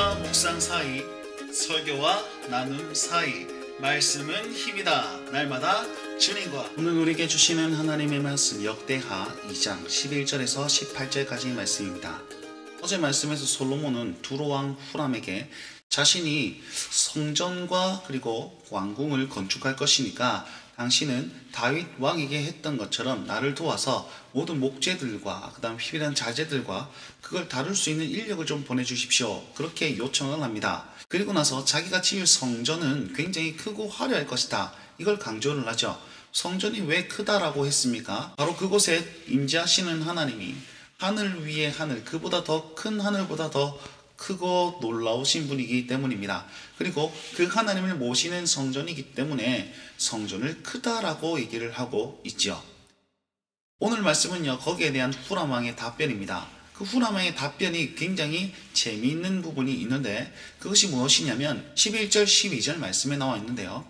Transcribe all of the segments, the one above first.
설교와 묵상 사이, 설교와 나눔 사이, 말씀은 힘이다. 날마다 주님과. 오늘 우리에게 주시는 하나님의 말씀 역대하 2장 11절에서 18절까지의 말씀입니다. 어제 말씀에서 솔로몬은 두로왕 후람에게 자신이 성전과 그리고 왕궁을 건축할 것이니까 당신은 다윗 왕에게 했던 것처럼 나를 도와서 모든 목재들과 그 다음 필요한 자재들과 그걸 다룰 수 있는 인력을 좀 보내주십시오. 그렇게 요청을 합니다. 그리고 나서 자기가 지을 성전은 굉장히 크고 화려할 것이다. 이걸 강조를 하죠. 성전이 왜 크다라고 했습니까? 바로 그곳에 임재하시는 하나님이 하늘 위에 하늘, 그보다 더 큰 하늘보다 더 크고 놀라우신 분이기 때문입니다. 그리고 그 하나님을 모시는 성전이기 때문에 성전을 크다라고 얘기를 하고 있죠. 오늘 말씀은요, 거기에 대한 후람왕의 답변입니다. 그 후람왕의 답변이 굉장히 재미있는 부분이 있는데 그것이 무엇이냐면 11절 12절 말씀에 나와 있는데요,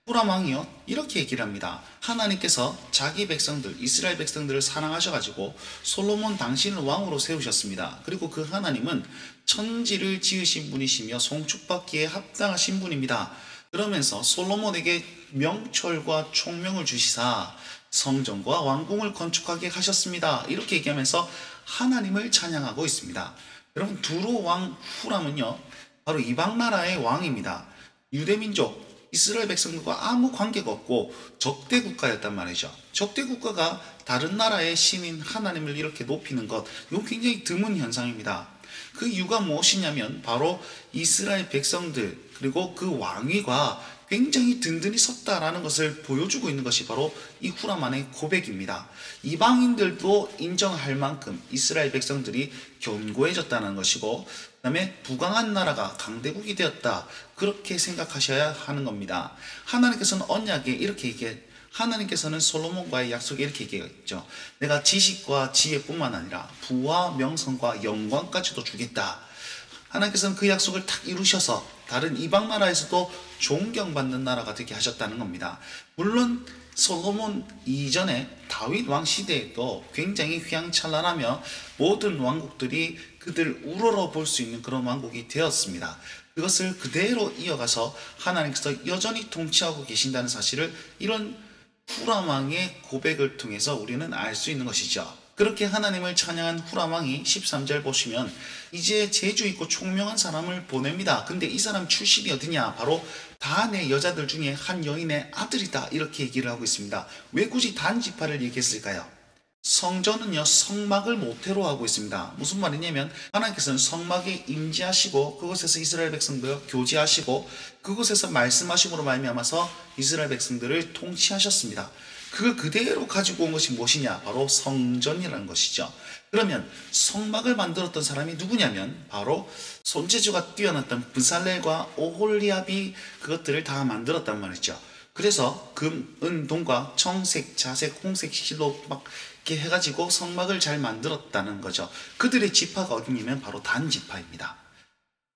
후람왕이요 이렇게 얘기를 합니다. 하나님께서 자기 백성들 이스라엘 백성들을 사랑하셔가지고 솔로몬 당신을 왕으로 세우셨습니다. 그리고 그 하나님은 천지를 지으신 분이시며 송축받기에 합당하신 분입니다. 그러면서 솔로몬에게 명철과 총명을 주시사 성전과 왕궁을 건축하게 하셨습니다. 이렇게 얘기하면서 하나님을 찬양하고 있습니다. 여러분, 두로 왕 후람은요 바로 이방 나라의 왕입니다. 유대민족 이스라엘 백성들과 아무 관계가 없고 적대 국가였단 말이죠. 적대 국가가 다른 나라의 신인 하나님을 이렇게 높이는 것, 이건 굉장히 드문 현상입니다. 그 이유가 무엇이냐면 바로 이스라엘 백성들 그리고 그 왕위가 굉장히 든든히 섰다라는 것을 보여주고 있는 것이 바로 이 후람왕의 고백입니다. 이방인들도 인정할 만큼 이스라엘 백성들이 견고해졌다는 것이고, 그 다음에 부강한 나라가 강대국이 되었다, 그렇게 생각하셔야 하는 겁니다. 하나님께서는 언약에 이렇게 하나님께서는 솔로몬과의 약속에 이렇게 얘기했죠. 내가 지식과 지혜뿐만 아니라 부와 명성과 영광까지도 주겠다. 하나님께서는 그 약속을 탁 이루셔서 다른 이방 나라에서도 존경받는 나라가 되게 하셨다는 겁니다. 물론 솔로몬 이전에 다윗 왕 시대에도 굉장히 휘황찬란하며 모든 왕국들이 그들 우러러 볼 수 있는 그런 왕국이 되었습니다. 그것을 그대로 이어가서 하나님께서 여전히 통치하고 계신다는 사실을 이런 후람왕의 고백을 통해서 우리는 알 수 있는 것이죠. 그렇게 하나님을 찬양한 후람왕이 13절 보시면 이제 재주 있고 총명한 사람을 보냅니다. 근데 이 사람 출신이 어디냐? 바로 단의 여자들 중에 한 여인의 아들이다, 이렇게 얘기를 하고 있습니다. 왜 굳이 단 지파를 얘기했을까요? 성전은요 성막을 모태로 하고 있습니다. 무슨 말이냐면 하나님께서는 성막에 임재하시고 그곳에서 이스라엘 백성들과 교제하시고 그곳에서 말씀하심으로 말미암아서 이스라엘 백성들을 통치하셨습니다. 그걸 그대로 가지고 온 것이 무엇이냐? 바로 성전이라는 것이죠. 그러면 성막을 만들었던 사람이 누구냐면 바로 손재주가 뛰어났던 브살렐과 오홀리압이 그것들을 다 만들었단 말이죠. 그래서 금, 은, 동과 청색, 자색, 홍색 실로 막 이렇게 해가지고 성막을 잘 만들었다는 거죠. 그들의 지파가 어디냐면 바로 단 지파입니다.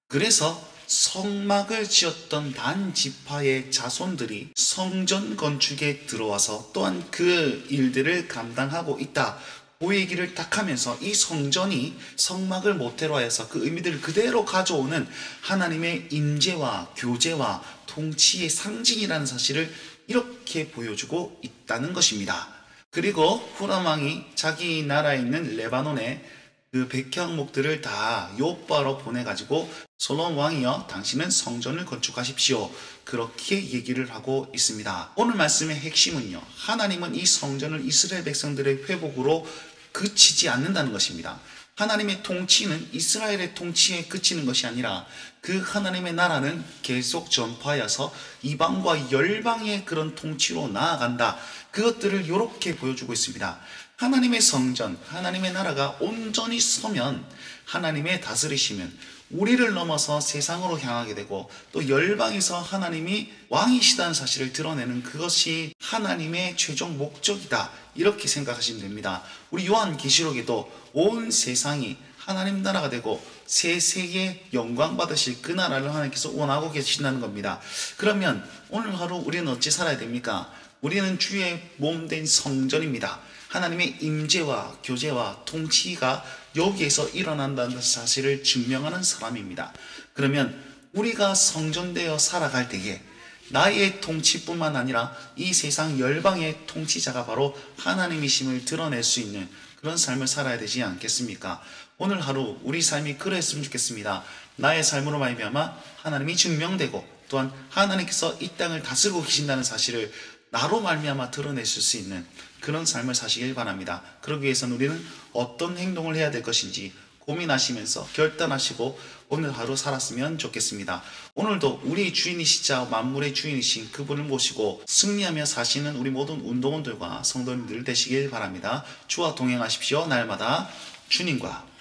그래서 성막을 지었던 단 지파의 자손들이 성전 건축에 들어와서 또한 그 일들을 감당하고 있다, 그 얘기를 딱 하면서 이 성전이 성막을 모태로 하여서 그 의미들을 그대로 가져오는 하나님의 임재와 교제와 통치의 상징이라는 사실을 이렇게 보여주고 있다는 것입니다. 그리고 후람왕이 자기 나라에 있는 레바논에 그 백향목들을 다 요바로 보내가지고 솔로몬 왕이여 당신은 성전을 건축하십시오, 그렇게 얘기를 하고 있습니다. 오늘 말씀의 핵심은요, 하나님은 이 성전을 이스라엘 백성들의 회복으로 그치지 않는다는 것입니다. 하나님의 통치는 이스라엘의 통치에 그치는 것이 아니라 그 하나님의 나라는 계속 전파하여서 이방과 열방의 그런 통치로 나아간다, 그것들을 이렇게 보여주고 있습니다. 하나님의 성전, 하나님의 나라가 온전히 서면, 하나님의 다스리시면 우리를 넘어서 세상으로 향하게 되고 또 열방에서 하나님이 왕이시다는 사실을 드러내는 그것이 하나님의 최종 목적이다, 이렇게 생각하시면 됩니다. 우리 요한계시록에도 온 세상이 하나님 나라가 되고 새 세계에 영광 받으실 그 나라를 하나님께서 원하고 계신다는 겁니다. 그러면 오늘 하루 우리는 어찌 살아야 됩니까? 우리는 주의 몸된 성전입니다. 하나님의 임재와 교제와 통치가 여기에서 일어난다는 사실을 증명하는 사람입니다. 그러면 우리가 성전되어 살아갈 때에 나의 통치뿐만 아니라 이 세상 열방의 통치자가 바로 하나님이심을 드러낼 수 있는 그런 삶을 살아야 되지 않겠습니까? 오늘 하루 우리 삶이 그랬으면 좋겠습니다. 나의 삶으로 말미암아 하나님이 증명되고 또한 하나님께서 이 땅을 다스리고 계신다는 사실을 나로 말미암아 드러내실 수 있는 그런 삶을 사시길 바랍니다. 그러기 위해서는 우리는 어떤 행동을 해야 될 것인지 고민하시면서 결단하시고 오늘 하루 살았으면 좋겠습니다. 오늘도 우리 주인이시자 만물의 주인이신 그분을 모시고 승리하며 사시는 우리 모든 운동원들과 성도님들 되시길 바랍니다. 주와 동행하십시오. 날마다 주님과